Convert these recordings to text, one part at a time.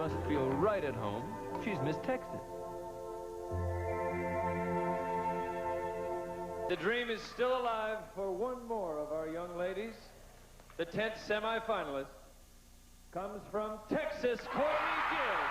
must feel right at home. She's Miss Texas. The dream is still alive for one more of our young ladies. The 10th semifinalist comes from Texas, Courtney Gibbs.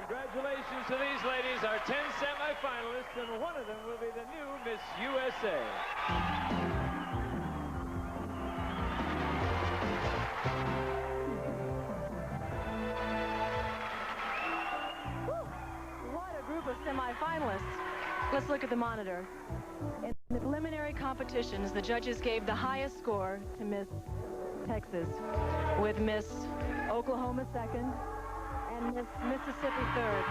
Congratulations to these ladies, our 10 semifinalists, and one of them will be the new Miss USA. Of semifinalists. Let's look at the monitor. In the preliminary competitions, the judges gave the highest score to Miss Texas, with Miss Oklahoma second and Miss Mississippi third.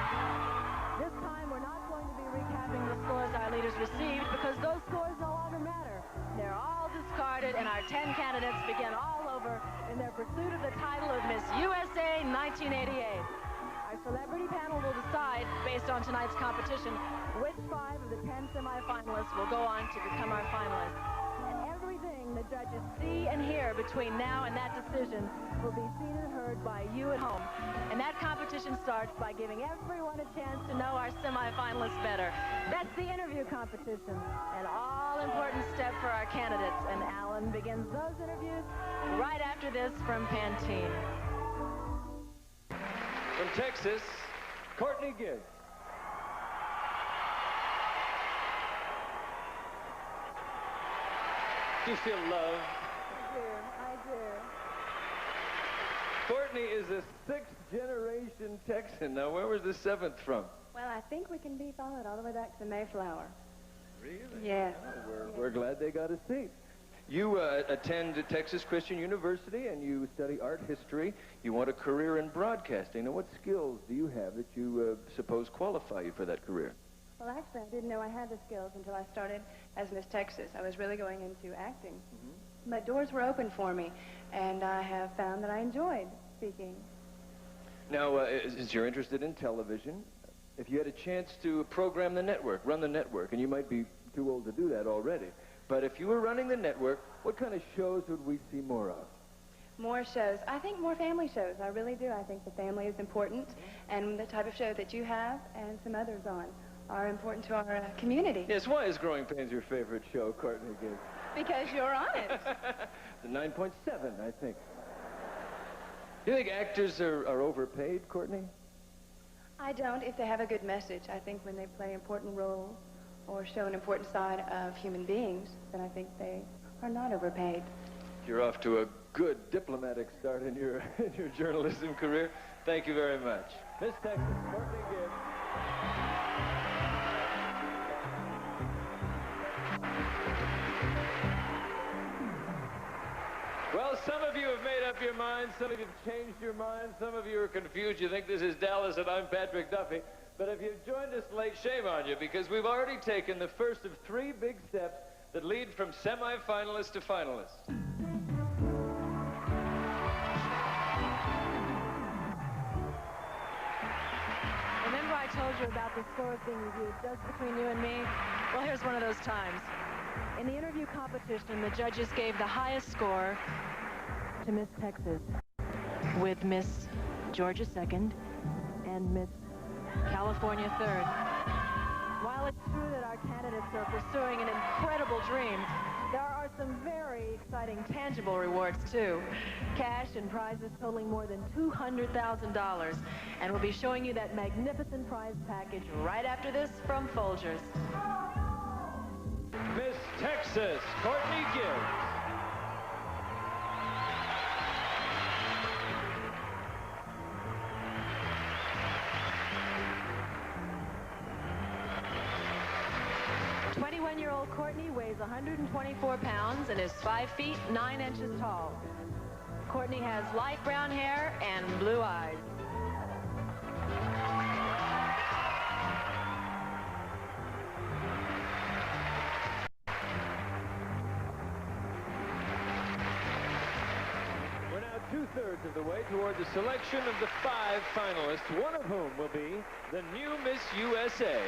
This time, we're not going to be recapping the scores our leaders received because those scores no longer matter. They're all discarded, and our 10 candidates begin all over in their pursuit of the title of Miss USA 1988. Our celebrity panel will decide, based on tonight's competition, which 5 of the 10 semifinalists will go on to become our finalists. And everything the judges see and hear between now and that decision will be seen and heard by you at home. And that competition starts by giving everyone a chance to know our semifinalists better. That's the interview competition, an all-important step for our candidates. And Alan begins those interviews right after this from Pantene. From Texas, Courtney Gibbs. Do you feel love? I do. Courtney is a 6th-generation Texan. Now, where was the 7th from? Well, I think we can be followed all the way back to the Mayflower. Really? Yes. We're glad they got a seat. You attend Texas Christian University, and you study art history. You want a career in broadcasting. Now, what skills do you have that you suppose qualify you for that career? Well, actually, I didn't know I had the skills until I started as Miss Texas. I was really going into acting. Mm-hmm. But doors were open for me, and I have found that I enjoyed speaking. Now, since you're interested in television, if you had a chance to program the network, run the network, and you might be too old to do that already, but if you were running the network, what kind of shows would we see more of? More shows. I think more family shows. I really do. I think the family is important, and the type of show that you have and some others on are important to our community. Yes, why is Growing Pains your favorite show, Courtney Gibbs? Because you're on it. The 9.7, I think. Do you think actors are overpaid, Courtney? I don't, if they have a good message. I think when they play important roles or show an important side of human beings, then I think they are not overpaid. You're off to a good diplomatic start in your journalism career. Thank you very much. Miss Texas, Courtney Gibbs. Well, some of you have made up your minds, some of you have changed your minds, some of you are confused. You think this is Dallas and I'm Patrick Duffy. But if you've joined us late, shame on you, because we've already taken the first of 3 big steps that lead from semifinalists to finalists. Remember I told you about the scores being reviewed just between you and me? Well, here's one of those times. In the interview competition, the judges gave the highest score to Miss Texas, with Miss Georgia second and Miss California third. While it's true that our candidates are pursuing an incredible dream, there are some very exciting tangible rewards too. Cash and prizes totaling more than $200,000. And we'll be showing you that magnificent prize package right after this from Folgers. Miss Texas, Courtney Gibbs. Year-old Courtney weighs 124 pounds and is 5 feet 9 inches tall. Courtney has light brown hair and blue eyes. We're now 2/3 of the way toward the selection of the 5 finalists, one of whom will be the new Miss USA.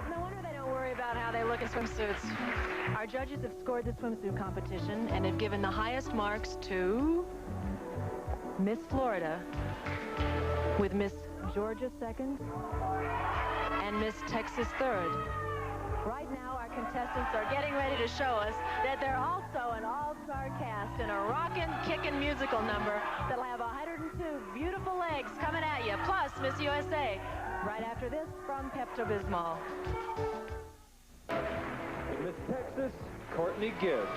No wonder they don't worry about how they look in swimsuits. Our judges have scored the swimsuit competition and have given the highest marks to Miss Florida, with Miss Georgia second and Miss Texas third. Right now, our contestants are getting ready to show us that they're also an all-star cast in a rockin', kickin' musical number that'll have 102 beautiful legs coming at you, plus Miss USA. Right after this, from Pepto-Bismol. Miss Texas, Courtney Gibbs.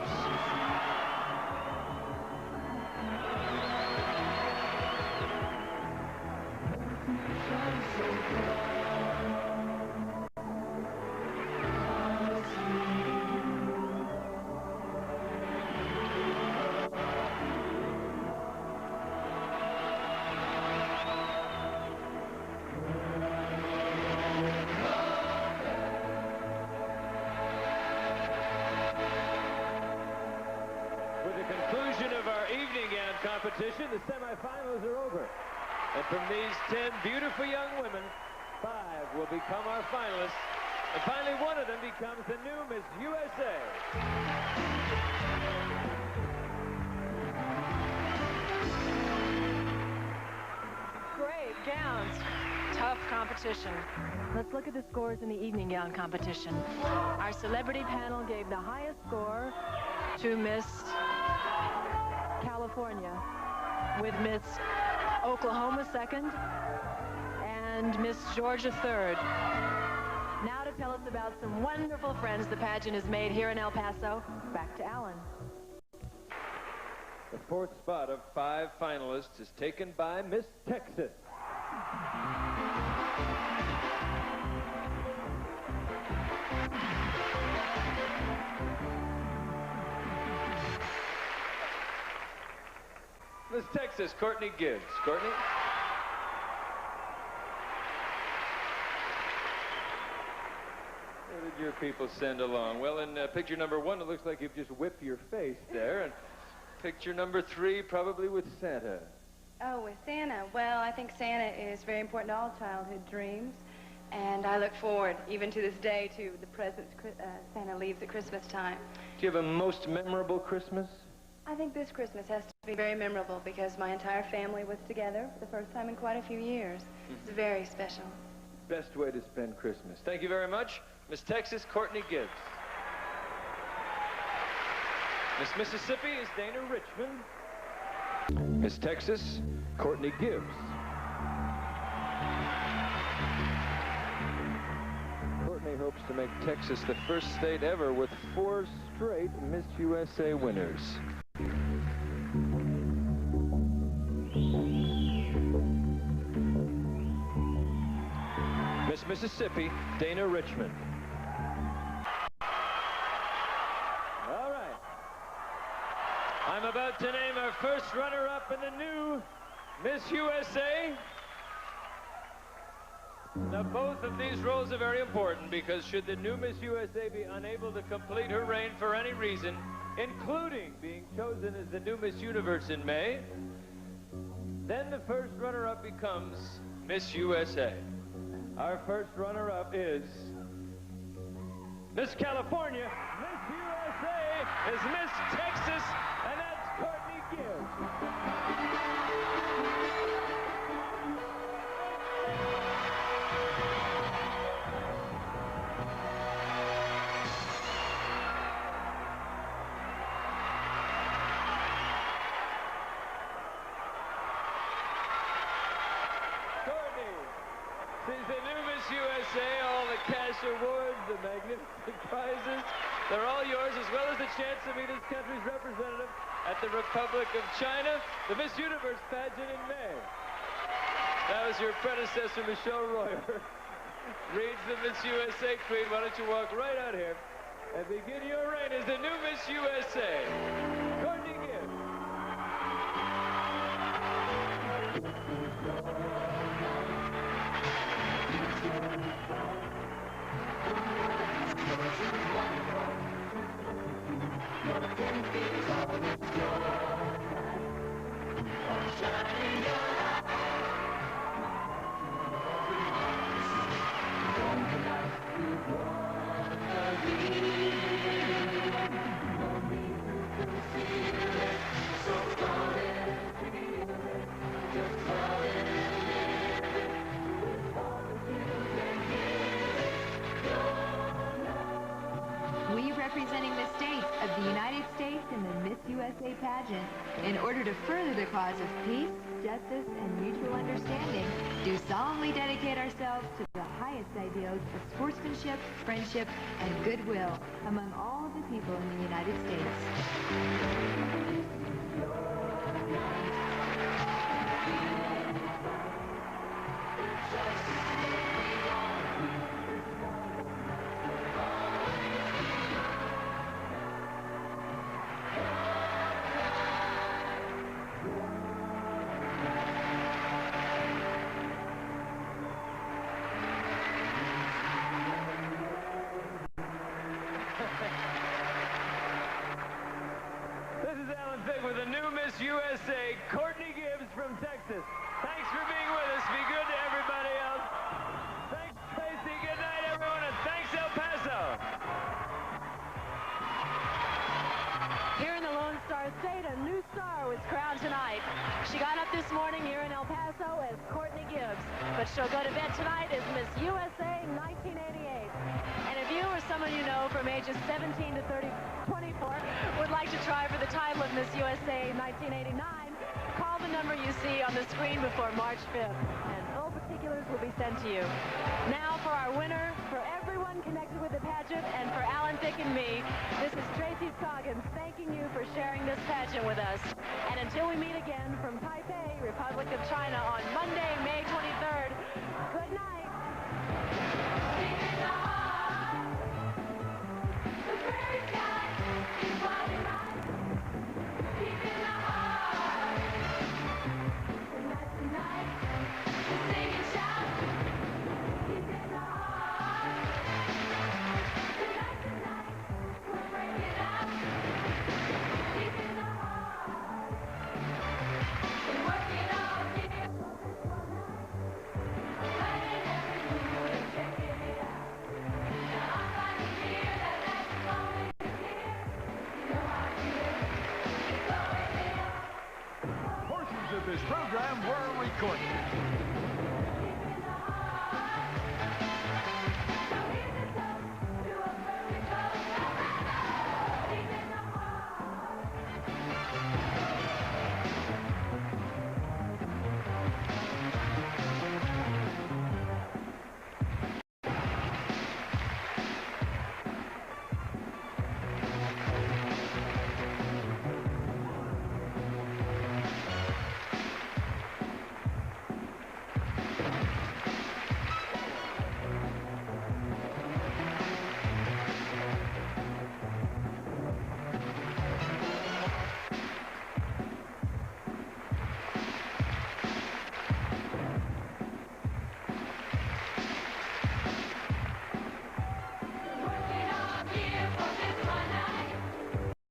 Competition, the semifinals are over. And from these 10 beautiful young women, 5 will become our finalists. And finally, one of them becomes the new Miss USA. Great gowns. Tough competition. Let's look at the scores in the evening gown competition. Our celebrity panel gave the highest score to Miss California, with Miss Oklahoma second and Miss Georgia third. Now to tell us about some wonderful friends the pageant has made here in El Paso, back to Alan. The 4th spot of 5 finalists is taken by Miss Texas. Miss Texas, Courtney Gibbs. Courtney? What did your people send along? Well, in picture number 1, it looks like you've just whipped your face there. And picture number 3, probably with Santa. Oh, with Santa. Well, I think Santa is very important to all childhood dreams. And I look forward, even to this day, to the presents Santa leaves at Christmas time. Do you have a most memorable Christmas? I think this Christmas has to be very memorable because my entire family was together for the first time in quite a few years. It's very special. Best way to spend Christmas. Thank you very much. Miss Texas, Courtney Gibbs. Miss Mississippi is Dana Richmond. Miss Texas, Courtney Gibbs. Courtney hopes to make Texas the first state ever with 4 straight Miss USA winners. Miss Mississippi, Dana Richmond. All right. I'm about to name our first runner-up in the new Miss USA. Now, both of these roles are very important because should the new Miss USA be unable to complete her reign for any reason, including being chosen as the new Miss Universe in May, then the first runner-up becomes Miss USA. Our first runner-up is Miss California. Miss USA is Miss Texas, and that's Courtney Gibbs. She's the new Miss USA, all the cash awards, the magnificent prizes, they're all yours, as well as the chance to meet his country's representative at the Republic of China, the Miss Universe pageant in May. That was your predecessor, Michelle Royer. Reads the Miss USA Queen. Why don't you walk right out here and begin your reign as the new Miss USA. Courtney Gibbs. We representing the states of the United States in the Miss USA pageant, in order to further the cause of peace, justice, and mutual understanding, do solemnly dedicate ourselves to the highest ideals of sportsmanship, friendship, and goodwill among all of the people in the United States. With the new Miss USA, Courtney Gibbs from Texas. Thanks for being with us. Be good to everybody else. Thanks, Tracy. Good night, everyone, and thanks, El Paso. Here in the Lone Star State, a new star was crowned tonight. She got up this morning here in El Paso as Courtney Gibbs, but she'll go to bed tonight as Miss USA 1988. And if you or someone you know from ages 17 to 24 would like to try for the title of Miss USA 1989, call the number you see on the screen before March 5th, and full particulars will be sent to you. Now for our winner, for everyone connected with the pageant, and for Alan Thicke and me, this is Tracy Scoggins thanking you for sharing this pageant with us. And until we meet again from Taipei, Republic of China, on Monday, May 23rd, good night. This program were recorded.